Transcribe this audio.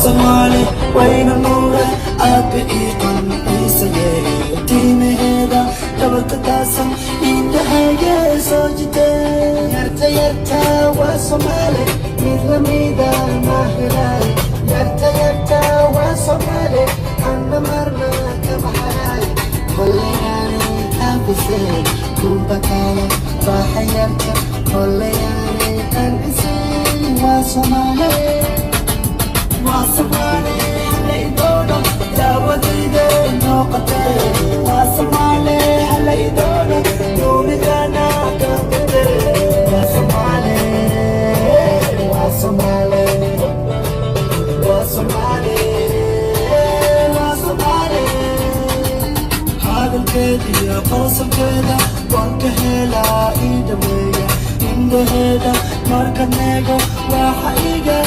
Somali, way no more, I'll be eating Isa. Tineda, Tabakatasam, in the Hague, so today. Yarta Yarta was Somali, Midlamida, Mahilai. Yarta Yarta was Somali, and the Marna Kamahai. Kolayani, Abisi, Kumbakala, Bahayarta, Kolayani, and Isi was Somali. Wasomali, Halaydono, Dawadide, no Kate. Wasomali, Halaydono, Unigana, Kate. Wasomali, Wasomali, Wasomali, Wasomali. Hadal Kedia, Posam Keda, Wankahela, Idawaya, Indaheda, Markanego, Wahaiga,